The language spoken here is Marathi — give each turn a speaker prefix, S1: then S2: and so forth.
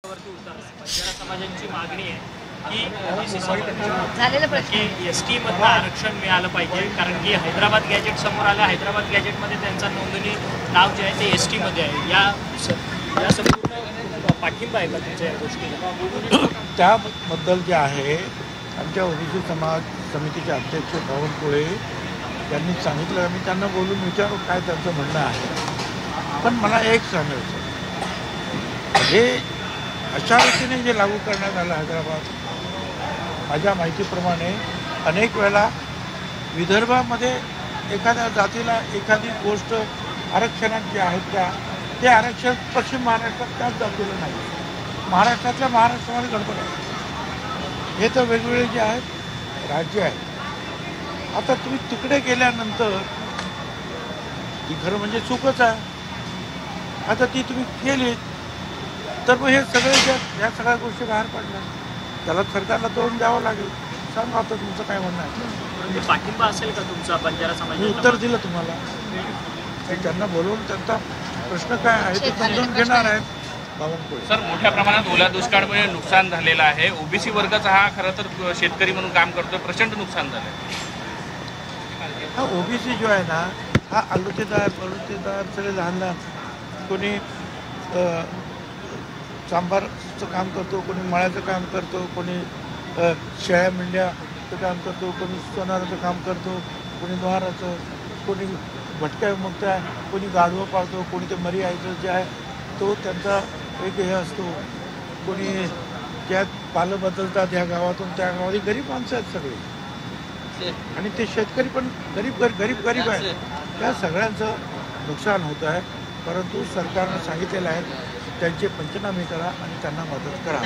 S1: वरती उतरलाय. बंजारा समाजाची मागणी आहे की ओबीसी समाजाला की एसटी मधलं आरक्षण मिळालं पाहिजे, कारण की हैदराबाद गॅजेट समोर आलं. हैदराबाद गॅजेटमध्ये त्यांचा नोंदणी नाव जे आहे ते एसटी मध्ये आहे. या संपूर्ण पाठिंबा आहे का तुमच्या या गोष्टीला?
S2: त्याबद्दल जे आहे आमच्या ओबीसी समाज समितीचे अध्यक्ष बावनकुळे यांनी सांगितलं. मी त्यांना बोलून विचारू काय त्यांचं म्हणणं आहे. पण मला एक सांगायचं, हे अशा रीतीने जे लागू करण्यात आलं हैदराबाद, माझ्या माहितीप्रमाणे अनेक वेळा विदर्भामध्ये एखाद्या जातीला एखादी गोष्ट आरक्षणात जे आहेत ते आरक्षण पश्चिम महाराष्ट्रात त्याच जातीला नाही. महाराष्ट्रातल्या महाराष्ट्रामध्ये गडबड आहे. हे तर वेगवेगळे जे आहेत राज्य आहेत. आता तुम्ही तिकडे गेल्यानंतर ती खरं म्हणजे चूकच आहे. आता ती तुम्ही केली तर मग हे सगळे या सगळ्या गोष्टी बाहेर पडल्या. त्याला सरकारला तोडून द्यावं लागेल. सांगा आता तुमचं काय म्हणणं आहे.
S1: म्हणजे पाठिंबा असेल का तुमचा बंजारा
S2: मी
S1: समाजाला?
S2: उत्तर दिलं तुम्हाला. त्यांना बोलवून त्यांचा प्रश्न काय आहे ते समजून घेणार आहेत बावनकुळे.
S3: सर, मोठ्या प्रमाणात ओला दुष्काळामुळे नुकसान झालेलं आहे. ओबीसी वर्गाचा हा खरं तर शेतकरी म्हणून काम करतोय, प्रचंड नुकसान झालं आहे.
S2: हा ओबीसी जो आहे ना, हा आलुतेदार परुतेदार सगळे लहान लहान, कोणी सांबारचं काम करतो, कोणी मळ्याचं काम करतो, कोणी शेळ्या मेंढ्याचं काम करतो, कोणी सोनाराचं काम करतो, कोणी लोहाराचं, कोणी भटक्या मुक्त्या, कोणी गाढवं पाळतो, कोणी ते मरी आईचं जे आहे तो त्यांचा एक हे असतो, कोणी त्यात पालं बदलतात ह्या गावातून त्या गावात. गरीब माणसं आहेत सगळे, आणि ते शेतकरी पण गरीब आहे. त्या सगळ्यांचं नुकसान होत आहे. परंतु सरकारनं सांगितलेलं आहे त्यांचे पंचनामे करा आणि त्यांना मदत करा.